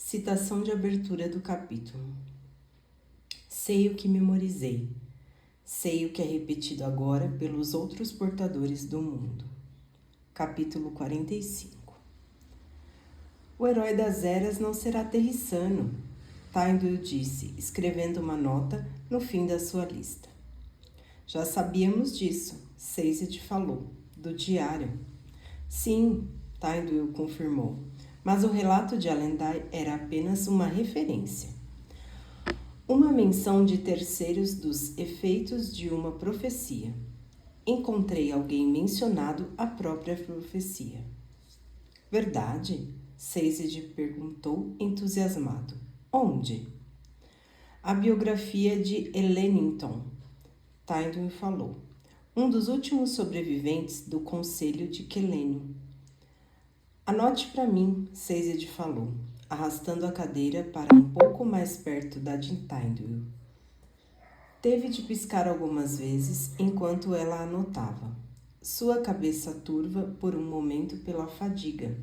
Citação de abertura do capítulo. Sei o que memorizei. Sei o que é repetido agora pelos outros portadores do mundo. Capítulo 45. O herói das eras não será Terrissano, Tywin disse, escrevendo uma nota no fim da sua lista. Já sabíamos disso, Sazed falou, do diário. Sim, Tywin confirmou, mas o relato de Alendai era apenas uma referência. Uma menção de terceiros dos efeitos de uma profecia. Encontrei alguém mencionado a própria profecia. Verdade? Sazed perguntou, entusiasmado. Onde? A biografia de Elennington, Tywin falou. Um dos últimos sobreviventes do Conselho de Quelênio. Anote para mim, Sazed falou, arrastando a cadeira para um pouco mais perto da de Tywin. Teve de piscar algumas vezes enquanto ela anotava. Sua cabeça turva por um momento pela fadiga.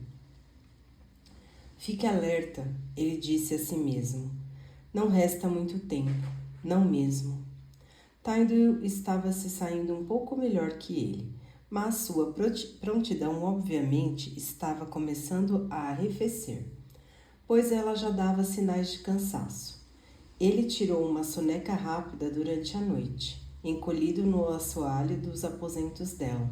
Fique alerta, ele disse a si mesmo. Não resta muito tempo, não mesmo. Tywin estava se saindo um pouco melhor que ele, mas sua prontidão obviamente estava começando a arrefecer, pois ela já dava sinais de cansaço. Ele tirou uma soneca rápida durante a noite, encolhido no assoalho dos aposentos dela,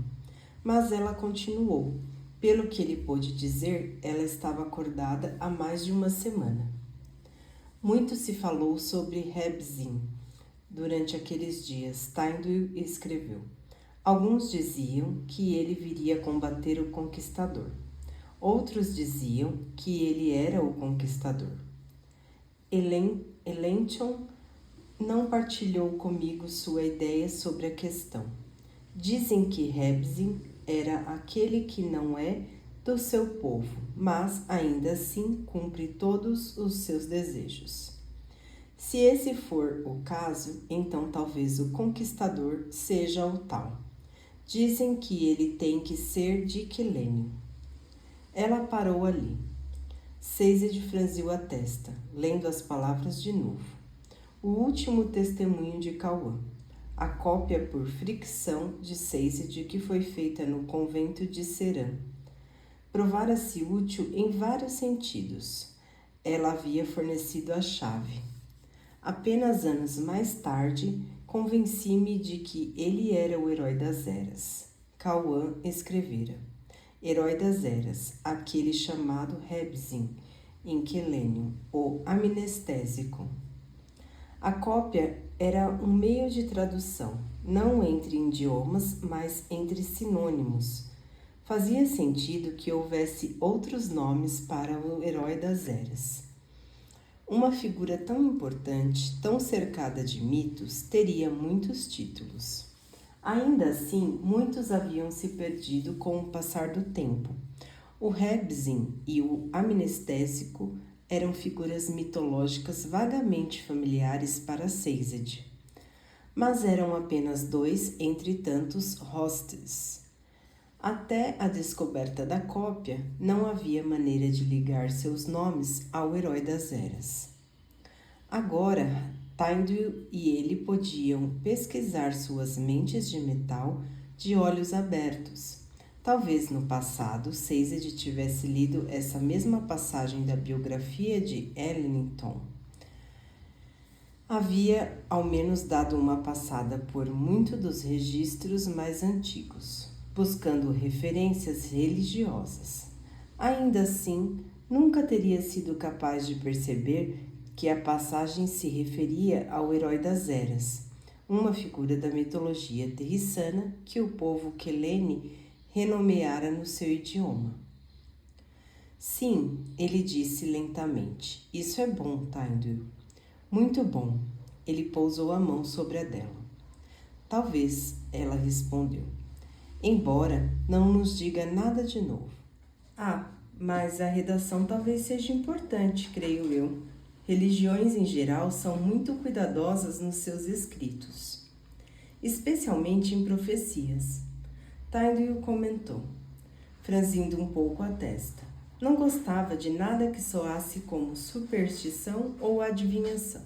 mas ela continuou. Pelo que ele pôde dizer, ela estava acordada há mais de uma semana. Muito se falou sobre Hebzin durante aqueles dias, Tywin escreveu. Alguns diziam que ele viria combater o conquistador. Outros diziam que ele era o conquistador. Elendil não partilhou comigo sua ideia sobre a questão. Dizem que Hebzin era aquele que não é do seu povo, mas ainda assim cumpre todos os seus desejos. Se esse for o caso, então talvez o conquistador seja o tal. Dizem que ele tem que ser de Quelênio. Ela parou ali. Sazed franziu a testa, lendo as palavras de novo. O último testemunho de Cauã. A cópia por fricção de Sazed que foi feita no convento de Serã. Provara-se útil em vários sentidos. Ela havia fornecido a chave. Apenas anos mais tarde, convenci-me de que ele era o herói das eras. Cauã escrevera. Herói das eras, aquele chamado Hebzin, em Quelênio, o amnestésico. A cópia era um meio de tradução, não entre idiomas, mas entre sinônimos. Fazia sentido que houvesse outros nomes para o herói das eras. Uma figura tão importante, tão cercada de mitos, teria muitos títulos. Ainda assim, muitos haviam se perdido com o passar do tempo. O Hebzin e o amnestésico eram figuras mitológicas vagamente familiares para Sazed, mas eram apenas dois entre tantos hostes. Até a descoberta da cópia, não havia maneira de ligar seus nomes ao herói das eras. Agora, Tywin e ele podiam pesquisar suas mentes de metal de olhos abertos. Talvez no passado Sazed tivesse lido essa mesma passagem da biografia de Elennington. Havia ao menos dado uma passada por muitos dos registros mais antigos, buscando referências religiosas. Ainda assim, nunca teria sido capaz de perceber que a passagem se referia ao herói das eras, uma figura da mitologia terrissana que o povo Quelene renomeara no seu idioma. Sim, ele disse lentamente. Isso é bom, Tywin. Muito bom. Ele pousou a mão sobre a dela. Talvez, ela respondeu. Embora não nos diga nada de novo. Ah, mas a redação talvez seja importante, creio eu. Religiões em geral são muito cuidadosas nos seus escritos, especialmente em profecias. Tywin comentou, franzindo um pouco a testa. Não gostava de nada que soasse como superstição ou adivinhação.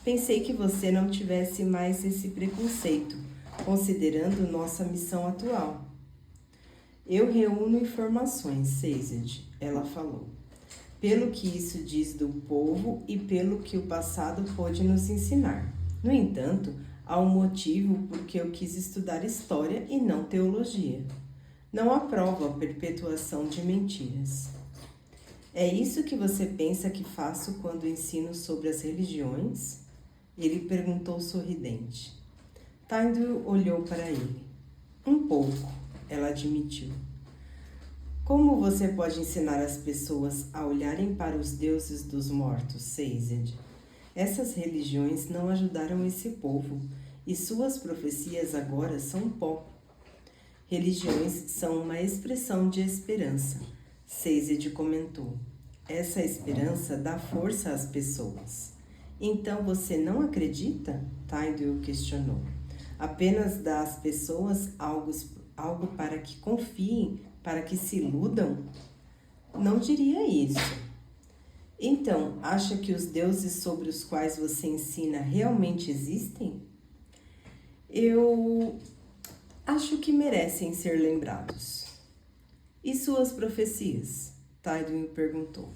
Pensei que você não tivesse mais esse preconceito, considerando nossa missão atual. Eu reúno informações, Sazed, ela falou, pelo que isso diz do povo e pelo que o passado pôde nos ensinar. No entanto, há um motivo por que eu quis estudar história e não teologia. Não aprovo a perpetuação de mentiras. É isso que você pensa que faço quando ensino sobre as religiões? Ele perguntou sorridente. Tyndall olhou para ele. Um pouco, ela admitiu. Como você pode ensinar as pessoas a olharem para os deuses dos mortos, Sazed? Essas religiões não ajudaram esse povo, e suas profecias agora são pó. Religiões são uma expressão de esperança, Sazed comentou. Essa esperança dá força às pessoas. Então você não acredita? Tyndall questionou. Apenas dá às pessoas algo para que confiem, para que se iludam? Não diria isso. Então, acha que os deuses sobre os quais você ensina realmente existem? Eu acho que merecem ser lembrados. E suas profecias? Tyndall perguntou.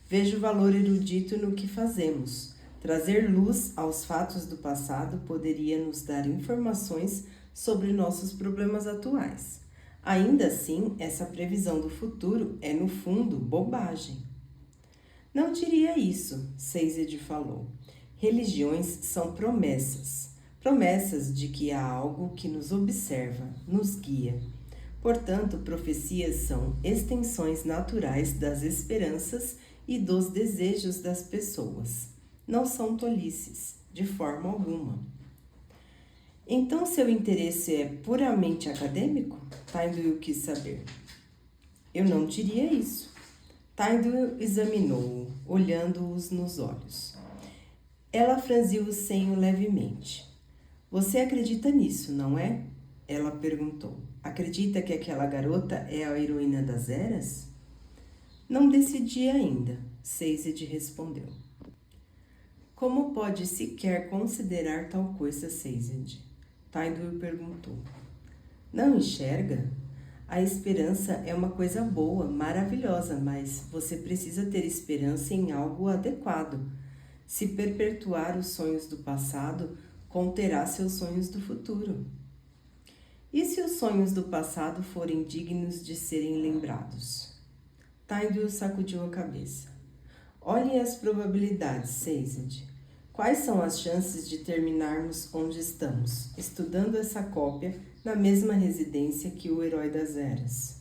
Vejo valor erudito no que fazemos. Trazer luz aos fatos do passado poderia nos dar informações sobre nossos problemas atuais. Ainda assim, essa previsão do futuro é, no fundo, bobagem. Não diria isso, Sazed falou. Religiões são promessas. Promessas de que há algo que nos observa, nos guia. Portanto, profecias são extensões naturais das esperanças e dos desejos das pessoas. Não são tolices, de forma alguma. Então, seu interesse é puramente acadêmico? Tyndall quis saber. Eu não diria isso. Tyndall examinou-o, olhando-os nos olhos. Ela franziu o senho levemente. Você acredita nisso, não é? Ela perguntou. Acredita que aquela garota é a heroína das eras? Não decidi ainda, Sazed respondeu. Como pode sequer considerar tal coisa, Sazed? Tyndall perguntou. Não enxerga? A esperança é uma coisa boa, maravilhosa, mas você precisa ter esperança em algo adequado. Se perpetuar os sonhos do passado, conterá seus sonhos do futuro. E se os sonhos do passado forem dignos de serem lembrados? Tyndall sacudiu a cabeça. Olhe as probabilidades, Sazed. Quais são as chances de terminarmos onde estamos, estudando essa cópia na mesma residência que o herói das eras?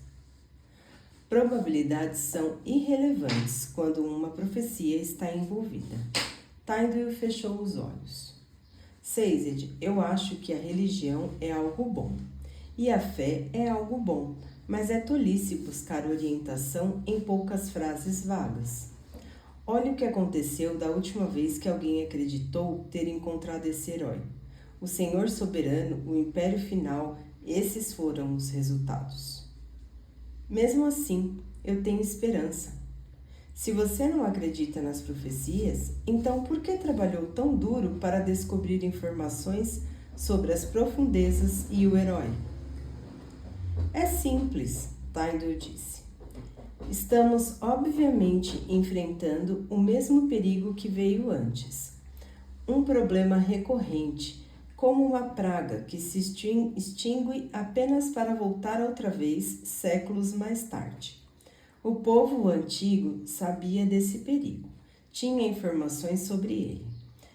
Probabilidades são irrelevantes quando uma profecia está envolvida. Tyndall fechou os olhos. Sazed, eu acho que a religião é algo bom. E a fé é algo bom, mas é tolice buscar orientação em poucas frases vagas. Olhe o que aconteceu da última vez que alguém acreditou ter encontrado esse herói. O Senhor soberano, o Império final, esses foram os resultados. Mesmo assim, eu tenho esperança. Se você não acredita nas profecias, então por que trabalhou tão duro para descobrir informações sobre as profundezas e o herói? É simples, Tyndall disse. Estamos, obviamente, enfrentando o mesmo perigo que veio antes. Um problema recorrente, como uma praga que se extingue apenas para voltar outra vez séculos mais tarde. O povo antigo sabia desse perigo, tinha informações sobre ele.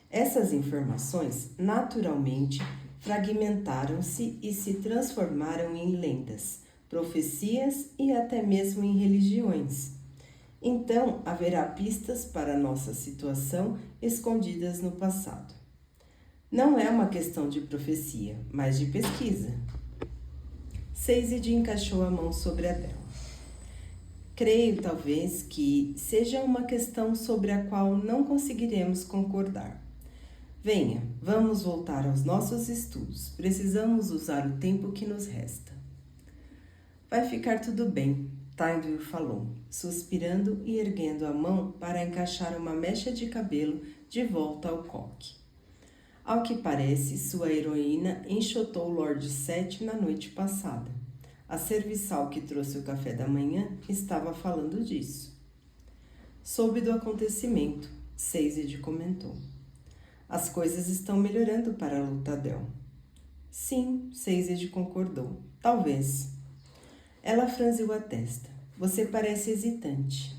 Essas informações, naturalmente, fragmentaram-se e se transformaram em lendas, profecias e até mesmo em religiões. Então, haverá pistas para nossa situação escondidas no passado. Não é uma questão de profecia, mas de pesquisa. Sazed encaixou a mão sobre a dela. Creio, talvez, que seja uma questão sobre a qual não conseguiremos concordar. Venha, vamos voltar aos nossos estudos. Precisamos usar o tempo que nos resta. Vai ficar tudo bem, Tindall falou, suspirando e erguendo a mão para encaixar uma mecha de cabelo de volta ao coque. Ao que parece, sua heroína enxotou Lord Set na noite passada. A serviçal que trouxe o café da manhã estava falando disso. Soube do acontecimento, Sazed comentou. As coisas estão melhorando para Luthadel. Sim, Sazed concordou. Talvez. Ela franziu a testa. Você parece hesitante.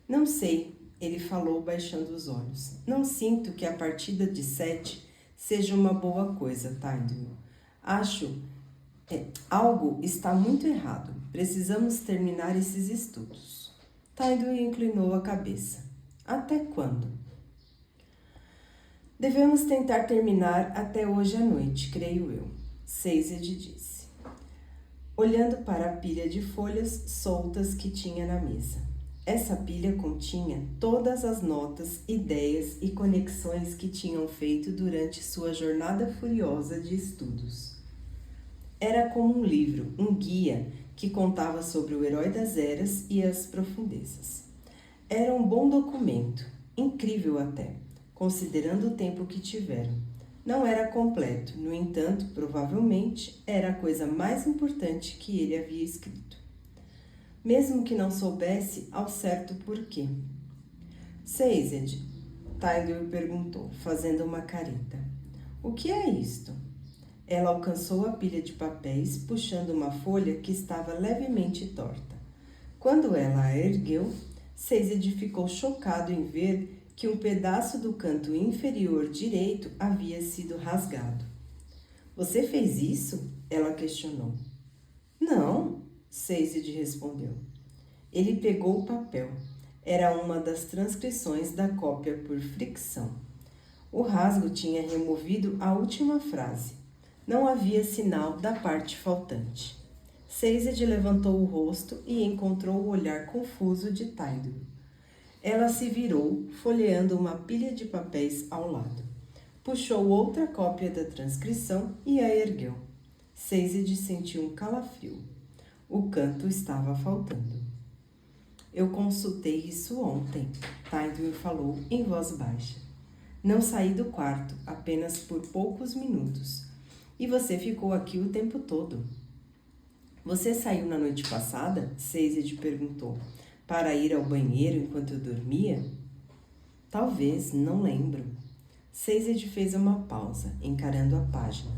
Não sei, ele falou baixando os olhos. Não sinto que a partida de Set seja uma boa coisa, Tindall. Acho algo está muito errado. Precisamos terminar esses estudos. Tindall inclinou a cabeça. Até quando? Devemos tentar terminar até hoje à noite, creio eu, Sazed disse, olhando para a pilha de folhas soltas que tinha na mesa. Essa pilha continha todas as notas, ideias e conexões que tinham feito durante sua jornada furiosa de estudos. Era como um livro, um guia que contava sobre o herói das eras e as profundezas. Era um bom documento, incrível até, considerando o tempo que tiveram. Não era completo, no entanto, provavelmente era a coisa mais importante que ele havia escrito. Mesmo que não soubesse ao certo porquê. Sazed, Tindall perguntou, fazendo uma careta. O que é isto? Ela alcançou a pilha de papéis, puxando uma folha que estava levemente torta. Quando ela a ergueu, Sazed ficou chocado em ver que um pedaço do canto inferior direito havia sido rasgado. Você fez isso? Ela questionou. Não, Sazed respondeu. Ele pegou o papel. Era uma das transcrições da cópia por fricção. O rasgo tinha removido a última frase. Não havia sinal da parte faltante. Sazed levantou o rosto e encontrou o olhar confuso de Tindall. Ela se virou, folheando uma pilha de papéis ao lado. Puxou outra cópia da transcrição e a ergueu. Sazed sentiu um calafrio. O canto estava faltando. Eu consultei isso ontem, Tindall falou em voz baixa. Não saí do quarto, apenas por poucos minutos. E você ficou aqui o tempo todo. Você saiu na noite passada? Sazed perguntou. Para ir ao banheiro enquanto eu dormia? Talvez, não lembro. Sazed fez uma pausa, encarando a página.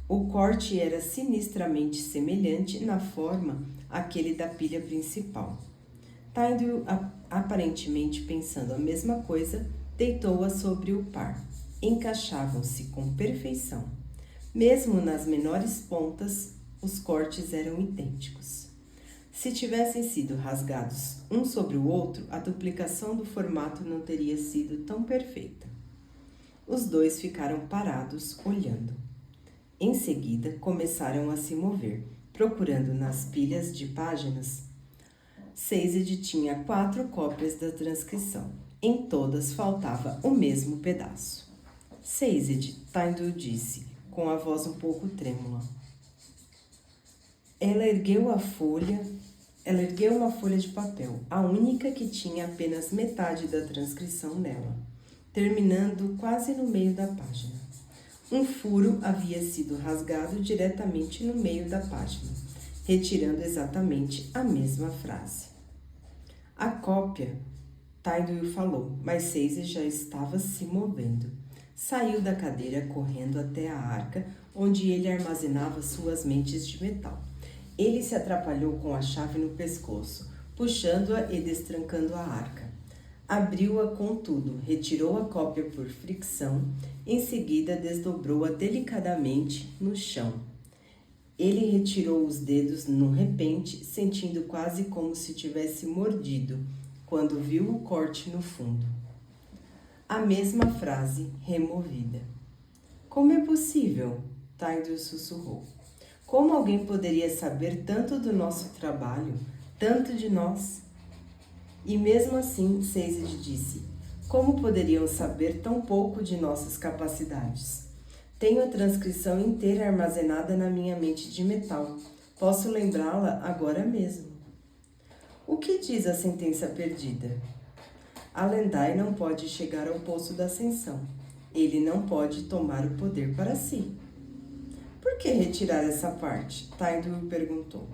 O corte era sinistramente semelhante na forma àquele da pilha principal. Tindall, aparentemente pensando a mesma coisa, deitou-a sobre o par. Encaixavam-se com perfeição. Mesmo nas menores pontas, os cortes eram idênticos. Se tivessem sido rasgados um sobre o outro, a duplicação do formato não teria sido tão perfeita. Os dois ficaram parados, olhando. Em seguida, começaram a se mover, procurando nas pilhas de páginas. Sazed tinha 4 cópias da transcrição. Em todas faltava o mesmo pedaço. Sazed, Tindall disse, com a voz um pouco trêmula. Ela ergueu uma folha de papel, a única que tinha apenas metade da transcrição nela, terminando quase no meio da página. Um furo havia sido rasgado diretamente no meio da página, retirando exatamente a mesma frase. A cópia, Tindall falou, mas Sazed já estava se movendo. Saiu da cadeira correndo até a arca, onde ele armazenava suas mentes de metal. Ele se atrapalhou com a chave no pescoço, puxando-a e destrancando a arca. Abriu-a com tudo, retirou a cópia por fricção, em seguida desdobrou-a delicadamente no chão. Ele retirou os dedos no repente, sentindo quase como se tivesse mordido, quando viu o corte no fundo. A mesma frase removida. Como é possível? Tindall sussurrou. Como alguém poderia saber tanto do nosso trabalho, tanto de nós? E mesmo assim, Sazed disse, como poderiam saber tão pouco de nossas capacidades? Tenho a transcrição inteira armazenada na minha mente de metal. Posso lembrá-la agora mesmo. O que diz a sentença perdida? Alendai não pode chegar ao poço da ascensão. Ele não pode tomar o poder para si. Por que retirar essa parte? Tynduil perguntou.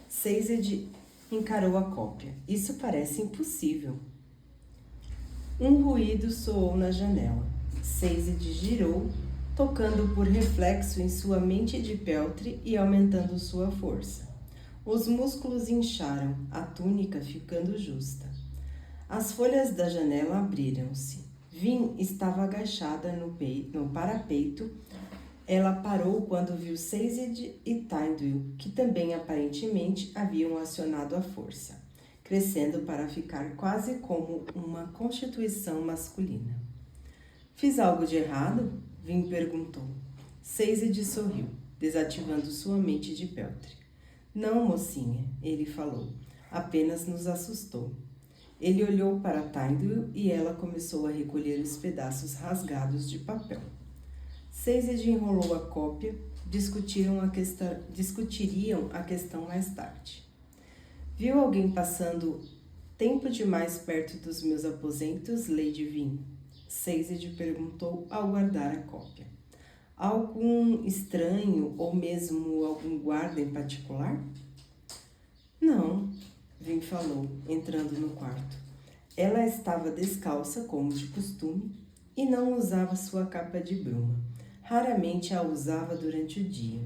Sazed encarou a cópia. Isso parece impossível. Um ruído soou na janela. Sazed girou, tocando por reflexo em sua mente de peltre e aumentando sua força. Os músculos incharam, a túnica ficando justa. As folhas da janela abriram-se. Vin estava agachada no parapeito. Ela parou quando viu Sazed e Tynduil, que também aparentemente haviam acionado a força, crescendo para ficar quase como uma constituição masculina. Fiz algo de errado? Vin perguntou. Sazed sorriu, desativando sua mente de peltre. Não, mocinha, ele falou. Apenas nos assustou. Ele olhou para Tynduil e ela começou a recolher os pedaços rasgados de papel. Sazed enrolou a cópia, discutiriam a questão mais tarde. Viu alguém passando tempo demais perto dos meus aposentos, Lady Vin? Sazed perguntou ao guardar a cópia. Algum estranho ou mesmo algum guarda em particular? Não, Vin falou, entrando no quarto. Ela estava descalça, como de costume, e não usava sua capa de bruma. Raramente a usava durante o dia.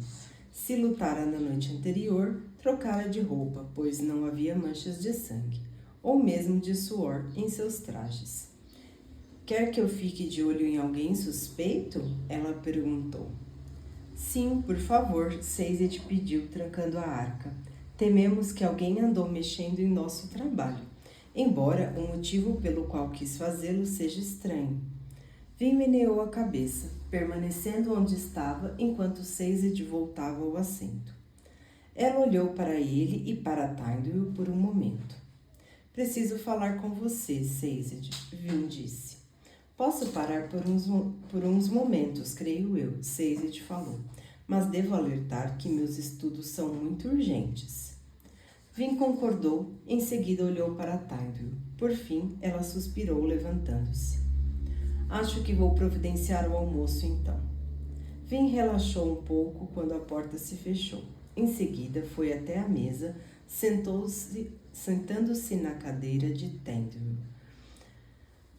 Se lutara na noite anterior, trocara de roupa, pois não havia manchas de sangue, ou mesmo de suor em seus trajes. Quer que eu fique de olho em alguém suspeito? Ela perguntou. Sim, por favor, Sazed pediu, trancando a arca. Tememos que alguém andou mexendo em nosso trabalho, embora o motivo pelo qual quis fazê-lo seja estranho. Vin meneou a cabeça, permanecendo onde estava enquanto Sazed voltava ao assento. Ela olhou para ele e para Tynduil por um momento. Preciso falar com você, Sazed, Vin disse. Posso parar por uns momentos, creio eu, Sazed falou, mas devo alertar que meus estudos são muito urgentes. Vin concordou, em seguida olhou para Tynduil. Por fim, ela suspirou, levantando-se. Acho que vou providenciar o almoço, então. Vin relaxou um pouco quando a porta se fechou. Em seguida, foi até a mesa, sentando-se na cadeira de Tynduil,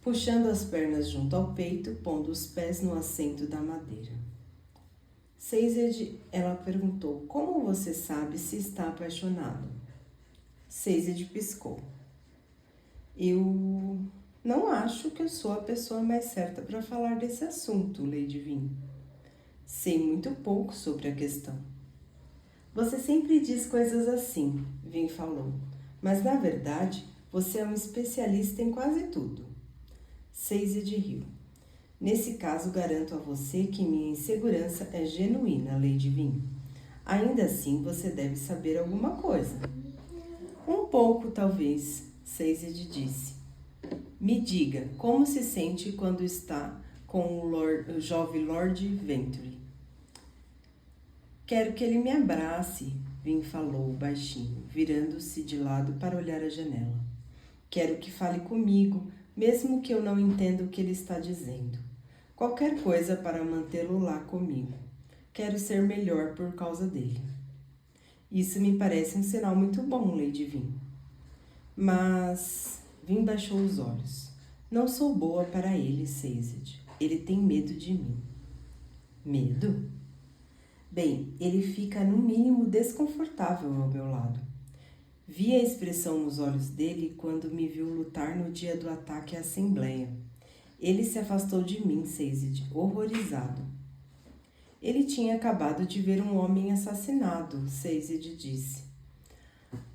puxando as pernas junto ao peito, pondo os pés no assento da madeira. Sazed, ela perguntou, como você sabe se está apaixonado? Sazed piscou. Eu não acho que eu sou a pessoa mais certa para falar desse assunto, Lady Vin. Sei muito pouco sobre a questão. Você sempre diz coisas assim, Vin falou, mas na verdade você é um especialista em quase tudo. Sazed riu. Nesse caso, garanto a você que minha insegurança é genuína, Lady Vin. Ainda assim, você deve saber alguma coisa. Um pouco, talvez, Sazed disse. Me diga, como se sente quando está com o jovem Lord Ventrue? Quero que ele me abrace, Vin falou baixinho, virando-se de lado para olhar a janela. Quero que fale comigo, mesmo que eu não entenda o que ele está dizendo. Qualquer coisa para mantê-lo lá comigo. Quero ser melhor por causa dele. Isso me parece um sinal muito bom, Lady Vin. Mas Vin baixou os olhos. Não sou boa para ele, Sazed. Ele tem medo de mim. Medo? Bem, ele fica no mínimo desconfortável ao meu lado. Vi a expressão nos olhos dele quando me viu lutar no dia do ataque à Assembleia. Ele se afastou de mim, Sazed, horrorizado. Ele tinha acabado de ver um homem assassinado, Sazed disse.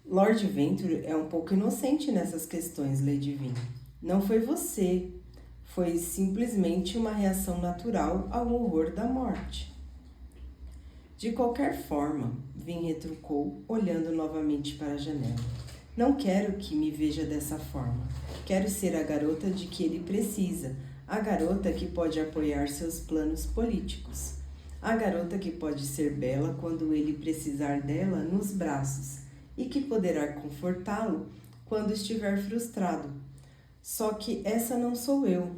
Lord Ventrue é um pouco inocente nessas questões, Lady Vin. Não foi você. Foi simplesmente uma reação natural ao horror da morte. De qualquer forma, Vin retrucou, olhando novamente para a janela. Não quero que me veja dessa forma. Quero ser a garota de que ele precisa, a garota que pode apoiar seus planos políticos, a garota que pode ser bela quando ele precisar dela nos braços e que poderá confortá-lo quando estiver frustrado. Só que essa não sou eu.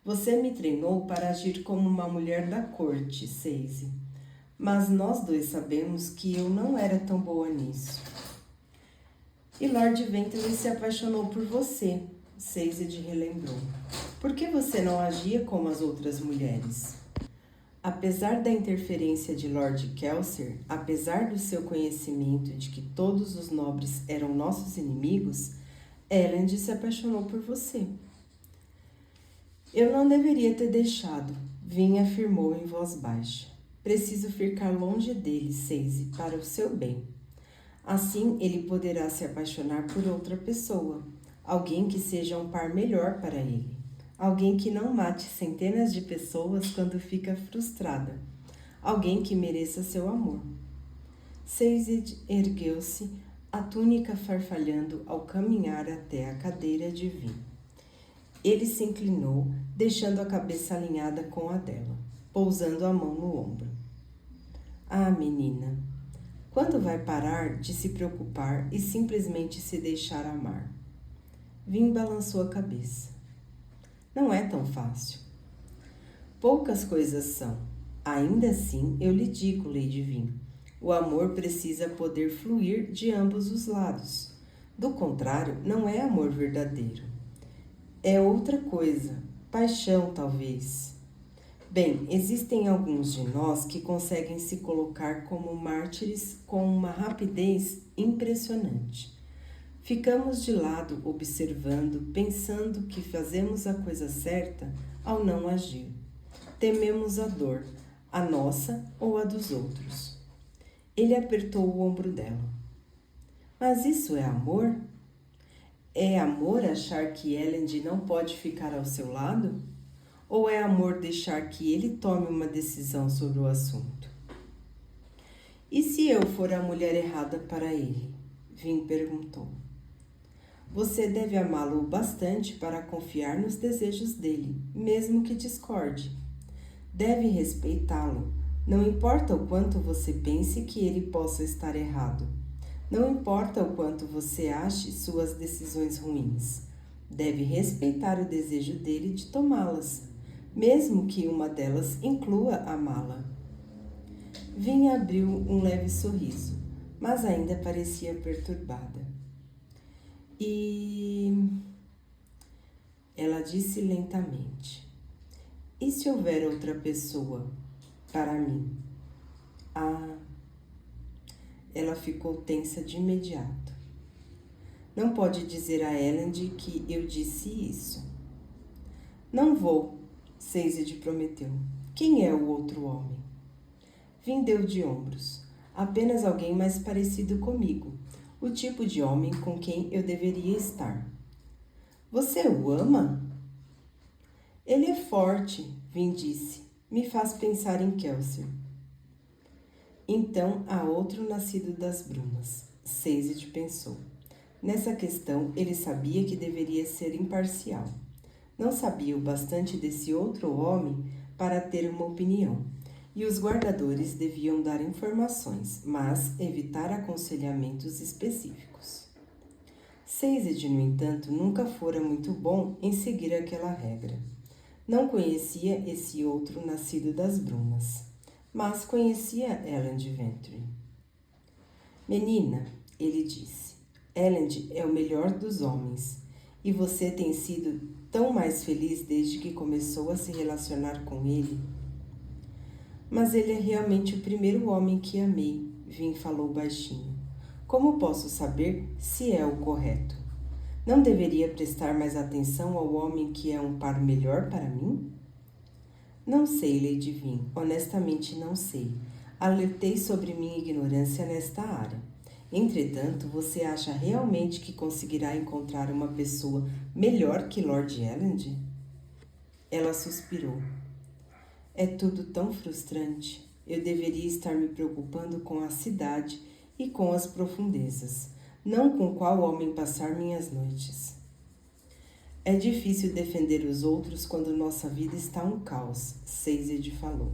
Você me treinou para agir como uma mulher da corte, Seize. Mas nós dois sabemos que eu não era tão boa nisso. E Lord Ventress se apaixonou por você, Sazed relembrou. Por que você não agia como as outras mulheres? Apesar da interferência de Lord Kelsier, apesar do seu conhecimento de que todos os nobres eram nossos inimigos, Elend se apaixonou por você. Eu não deveria ter deixado, Vin afirmou em voz baixa. Preciso ficar longe dele, Seize, para o seu bem. Assim, ele poderá se apaixonar por outra pessoa, alguém que seja um par melhor para ele, alguém que não mate centenas de pessoas quando fica frustrada, alguém que mereça seu amor. Sazed ergueu-se, a túnica farfalhando ao caminhar até a cadeira de Vin. Ele se inclinou, deixando a cabeça alinhada com a dela, pousando a mão no ombro. Ah, menina, quando vai parar de se preocupar e simplesmente se deixar amar? Vin balançou a cabeça. Não é tão fácil. Poucas coisas são. Ainda assim, eu lhe digo, Lady Vin, o amor precisa poder fluir de ambos os lados. Do contrário, não é amor verdadeiro. É outra coisa, paixão talvez. Bem, existem alguns de nós que conseguem se colocar como mártires com uma rapidez impressionante. Ficamos de lado observando, pensando que fazemos a coisa certa ao não agir. Tememos a dor, a nossa ou a dos outros. Ele apertou o ombro dela. Mas isso é amor? É amor achar que Elend não pode ficar ao seu lado? Ou é amor deixar que ele tome uma decisão sobre o assunto? E se eu for a mulher errada para ele? Vin perguntou. Você deve amá-lo bastante para confiar nos desejos dele, mesmo que discorde. Deve respeitá-lo, não importa o quanto você pense que ele possa estar errado. Não importa o quanto você ache suas decisões ruins. Deve respeitar o desejo dele de tomá-las, mesmo que uma delas inclua amá-la. Vin abriu um leve sorriso, mas ainda parecia perturbada. Ela disse lentamente. E se houver outra pessoa para mim? Ela ficou tensa de imediato. Não pode dizer a Elend que eu disse isso. Não vou, Sazed prometeu. Quem é o outro homem? Vin deu de ombros. Apenas alguém mais parecido comigo. O tipo de homem com quem eu deveria estar. Você o ama? Ele é forte, Vin disse. Me faz pensar em Kelsier. Então há outro nascido das brumas, Sazed pensou. Nessa questão, ele sabia que deveria ser imparcial. Não sabia o bastante desse outro homem para ter uma opinião, e os guardadores deviam dar informações, mas evitar aconselhamentos específicos. Sazed, no entanto, nunca fora muito bom em seguir aquela regra. Não conhecia esse outro nascido das brumas, mas conhecia Elend Ventress. Menina, ele disse, Elend é o melhor dos homens, e você tem sido tão mais feliz desde que começou a se relacionar com ele. Mas ele é realmente o primeiro homem que amei, Vin falou baixinho. Como posso saber se é o correto? Não deveria prestar mais atenção ao homem que é um par melhor para mim? Não sei, Lady Vin, honestamente não sei. Alertei sobre minha ignorância nesta área. Entretanto, você acha realmente que conseguirá encontrar uma pessoa melhor que Lord Elend? Ela suspirou. É tudo tão frustrante. Eu deveria estar me preocupando com a cidade e com as profundezas, não com qual homem passar minhas noites. É difícil defender os outros quando nossa vida está um caos, Sazed falou.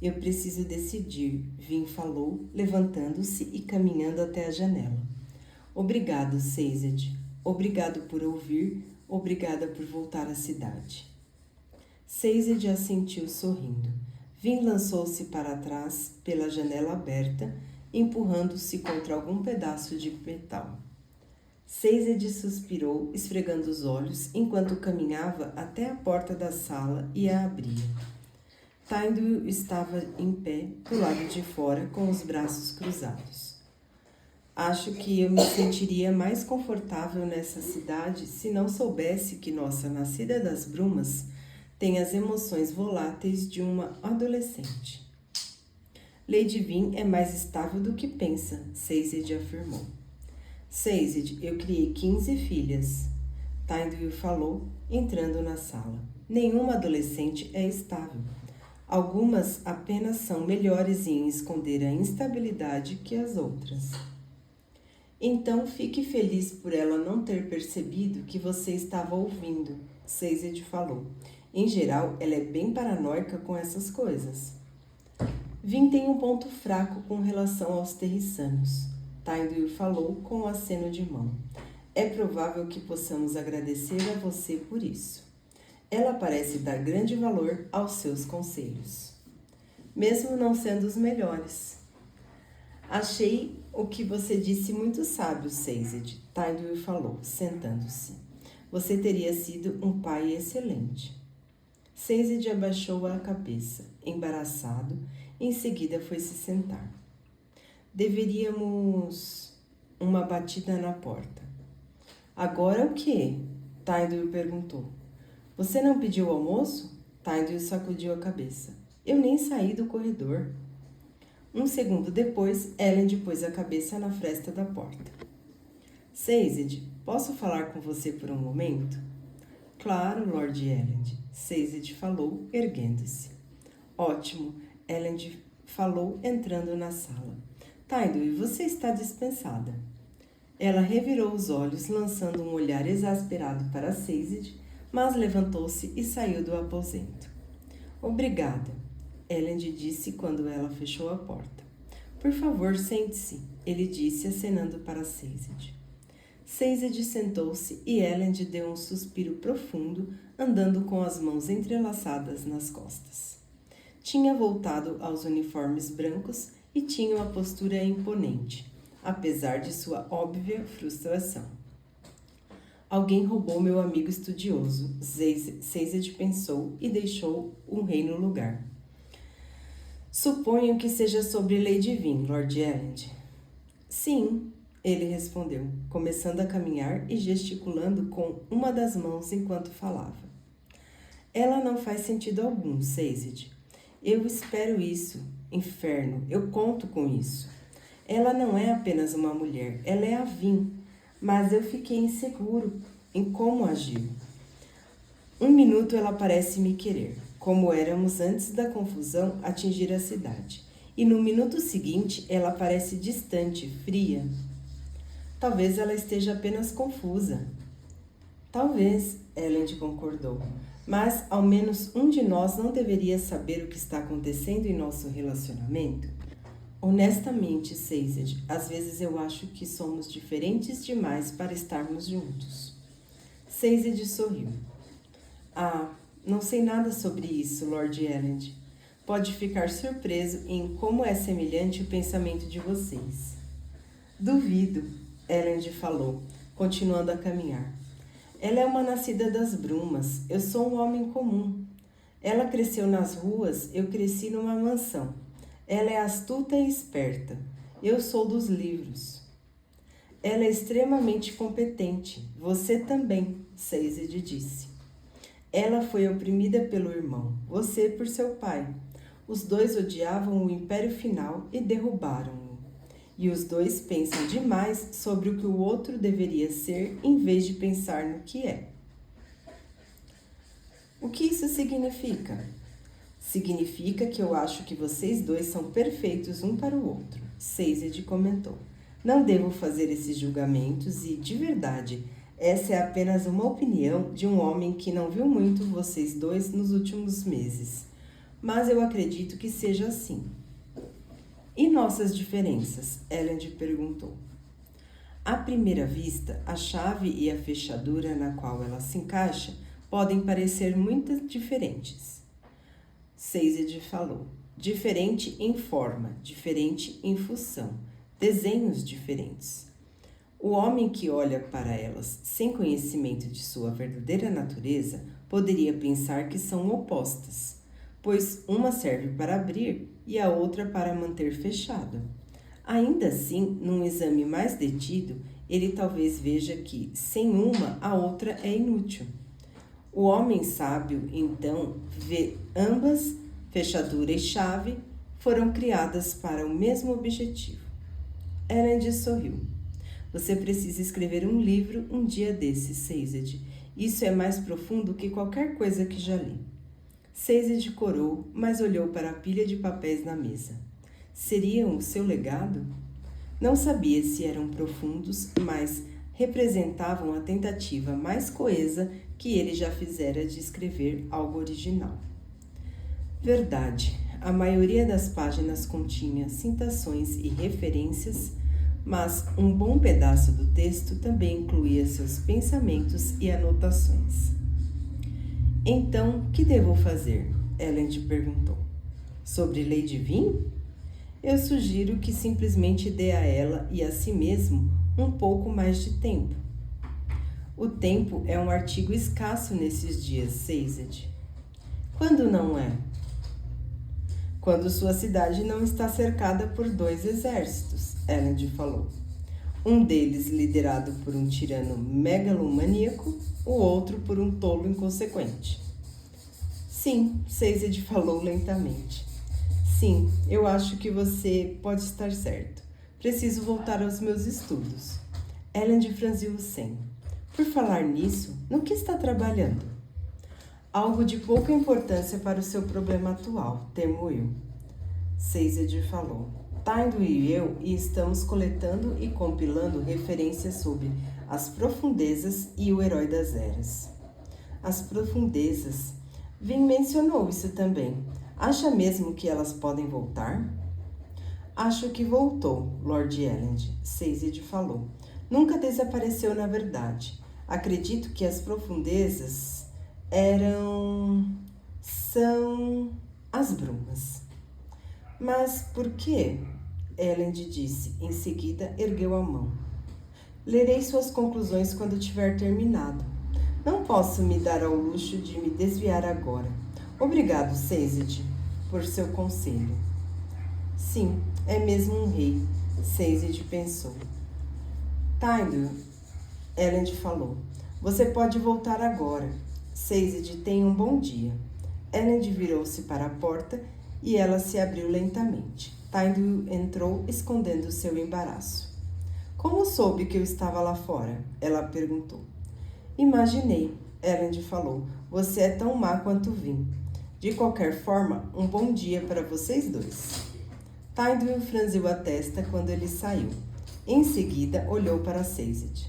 Eu preciso decidir, Vin falou, levantando-se e caminhando até a janela. Obrigado, Seized. Obrigado por ouvir. Obrigada por voltar à cidade. Seized assentiu sorrindo. Vin lançou-se para trás pela janela aberta, empurrando-se contra algum pedaço de metal. Seized suspirou, esfregando os olhos, enquanto caminhava até a porta da sala e a abria. Tynduil estava em pé, do lado de fora, com os braços cruzados. Acho que eu me sentiria mais confortável nessa cidade se não soubesse que nossa nascida das brumas tem as emoções voláteis de uma adolescente. Lady Vin é mais estável do que pensa, Seized afirmou. Seized, eu criei 15 filhas. Tynduil falou, entrando na sala. Nenhuma adolescente é estável. Algumas apenas são melhores em esconder a instabilidade que as outras. Então fique feliz por ela não ter percebido que você estava ouvindo, Seized falou. Em geral, ela é bem paranoica com essas coisas. Vin tem um ponto fraco com relação aos terrissanos. Tynduil falou com um aceno de mão. É provável que possamos agradecer a você por isso. Ela parece dar grande valor aos seus conselhos, mesmo não sendo os melhores. Achei o que você disse muito sábio, Seized, Tynduil falou, sentando-se. Você teria sido um pai excelente. Seized abaixou a cabeça, embaraçado, e em seguida foi se sentar. Deveríamos... Uma batida na porta. Agora o quê? Tynduil perguntou. Você não pediu almoço? Tynduil sacudiu a cabeça. Eu nem saí do corredor. Um segundo depois, Elend pôs a cabeça na fresta da porta. Seized, posso falar com você por um momento? Claro, Lord Elend, Seized falou, erguendo-se. Ótimo, Elend falou, entrando na sala. Tynduil, você está dispensada. Ela revirou os olhos, lançando um olhar exasperado para Seized, mas levantou-se e saiu do aposento. Obrigada, Elend disse quando ela fechou a porta. Por favor, sente-se, ele disse, acenando para Seized. Seized sentou-se e Elend deu um suspiro profundo, andando com as mãos entrelaçadas nas costas. Tinha voltado aos uniformes brancos e tinha uma postura imponente, apesar de sua óbvia frustração. Alguém roubou meu amigo estudioso, Seized pensou e deixou um rei no lugar. Suponho que seja sobre Lady Vin, Lord Elend. Sim, ele respondeu, começando a caminhar e gesticulando com uma das mãos enquanto falava. Ela não faz sentido algum, Seized. Eu espero isso, inferno, eu conto com isso. Ela não é apenas uma mulher, ela é a Vin, mas eu fiquei inseguro em como agir. Um minuto ela parece me querer, como éramos antes da confusão atingir a cidade, e no minuto seguinte ela parece distante, fria. Talvez ela esteja apenas confusa. Talvez, Elend concordou, mas ao menos um de nós não deveria saber o que está acontecendo em nosso relacionamento? Honestamente, Seized, às vezes eu acho que somos diferentes demais para estarmos juntos. Seized sorriu. Ah, não sei nada sobre isso, Lord Elend. Pode ficar surpreso em como é semelhante o pensamento de vocês. Duvido, Elend falou, continuando a caminhar. Ela é uma nascida das brumas, eu sou um homem comum. Ela cresceu nas ruas, eu cresci numa mansão. Ela é astuta e esperta, eu sou dos livros. Ela é extremamente competente, você também, Seized disse. Ela foi oprimida pelo irmão, você por seu pai. Os dois odiavam o Império Final e derrubaram-o. E os dois pensam demais sobre o que o outro deveria ser em vez de pensar no que é. O que isso significa? Significa que eu acho que vocês dois são perfeitos um para o outro, Seized comentou. Não devo fazer esses julgamentos e, de verdade, essa é apenas uma opinião de um homem que não viu muito vocês dois nos últimos meses. Mas eu acredito que seja assim. E nossas diferenças? Elend perguntou. À primeira vista, a chave e a fechadura na qual ela se encaixa podem parecer muito diferentes. Seized falou. Diferente em forma, diferente em função, desenhos diferentes. O homem que olha para elas sem conhecimento de sua verdadeira natureza poderia pensar que são opostas, pois uma serve para abrir e a outra para manter fechado. Ainda assim, num exame mais detido, ele talvez veja que, sem uma, a outra é inútil. O homem sábio, então, vê ambas, fechadura e chave, foram criadas para o mesmo objetivo. Elend sorriu. Você precisa escrever um livro um dia desses, Seized. Isso é mais profundo que qualquer coisa que já li. Seized corou, mas olhou para a pilha de papéis na mesa. Seriam o seu legado? Não sabia se eram profundos, mas representavam a tentativa mais coesa que ele já fizera de escrever algo original. Verdade, a maioria das páginas continha citações e referências, mas um bom pedaço do texto também incluía seus pensamentos e anotações. Então, que devo fazer? Elend perguntou. Sobre Lady Vin? Eu sugiro que simplesmente dê a ela e a si mesmo um pouco mais de tempo. O tempo é um artigo escasso nesses dias, Seized. Quando não é? Quando sua cidade não está cercada por 2 exércitos, Elend falou. Um deles liderado por um tirano megalomaníaco, o outro por um tolo inconsequente. Sim, Seized falou lentamente. Sim, eu acho que você pode estar certo. Preciso voltar aos meus estudos. Elend franziu o senho. Por falar nisso, no que está trabalhando? Algo de pouca importância para o seu problema atual, temo eu. Seized falou. Taindo e eu estamos coletando e compilando referências sobre as profundezas e o herói das eras. As profundezas. Vin mencionou isso também. Acha mesmo que elas podem voltar? Acho que voltou, Lord Elend, Seized falou. Nunca desapareceu na verdade. Acredito que as profundezas são as brumas. Mas por quê? Elend disse. Em seguida, ergueu a mão. Lerei suas conclusões quando tiver terminado. Não posso me dar ao luxo de me desviar agora. Obrigado, Seized, por seu conselho. Sim, é mesmo um rei, Seized pensou. Tyndall, Elend falou. Você pode voltar agora. Seized tem um bom dia. Elend virou-se para a porta e ela se abriu lentamente. Tyndall entrou, escondendo seu embaraço. Como soube que eu estava lá fora? Ela perguntou. Imaginei, Elend falou. Você é tão má quanto Vin. De qualquer forma, um bom dia para vocês dois. Tyndall franziu a testa quando ele saiu. Em seguida, olhou para Seized.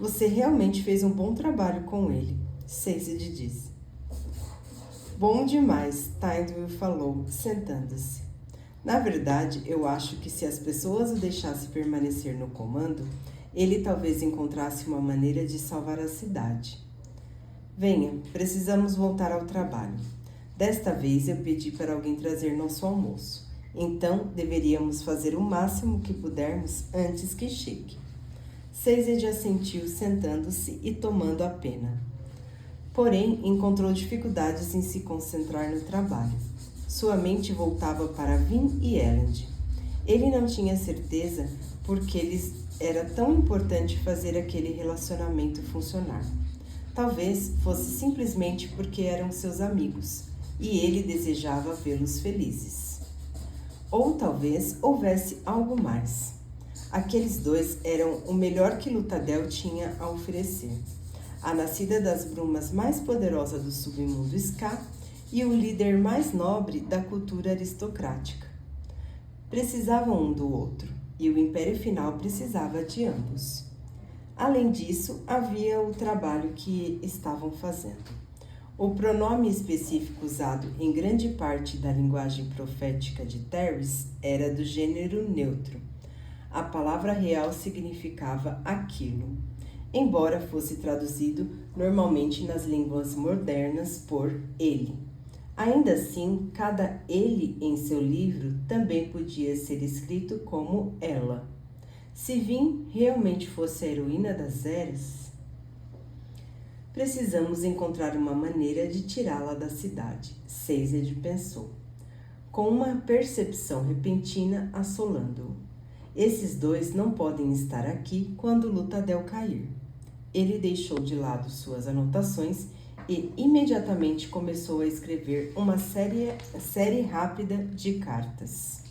Você realmente fez um bom trabalho com ele, Seized disse. Bom demais, Tyndall falou, sentando-se. Na verdade, eu acho que se as pessoas o deixassem permanecer no comando, ele talvez encontrasse uma maneira de salvar a cidade. Venha, precisamos voltar ao trabalho. Desta vez eu pedi para alguém trazer nosso almoço. Então, deveríamos fazer o máximo que pudermos antes que chegue. Seized assentiu, sentando-se e tomando a pena. Porém, encontrou dificuldades em se concentrar no trabalho. Sua mente voltava para Vin e Elend. Ele não tinha certeza porque lhes era tão importante fazer aquele relacionamento funcionar. Talvez fosse simplesmente porque eram seus amigos e ele desejava vê-los felizes. Ou talvez houvesse algo mais. Aqueles dois eram o melhor que Luthadel tinha a oferecer. A nascida das brumas mais poderosa do submundo Ska e o líder mais nobre da cultura aristocrática. Precisavam um do outro, e o Império Final precisava de ambos. Além disso, havia o trabalho que estavam fazendo. O pronome específico usado em grande parte da linguagem profética de Terris era do gênero neutro. A palavra real significava aquilo, embora fosse traduzido normalmente nas línguas modernas por ele. Ainda assim, cada ele em seu livro também podia ser escrito como ela. Se Vin realmente fosse a heroína das eras, precisamos encontrar uma maneira de tirá-la da cidade, Sazed pensou, com uma percepção repentina assolando-o. Esses dois não podem estar aqui quando Lutadel cair. Ele deixou de lado suas anotações e imediatamente começou a escrever uma série rápida de cartas.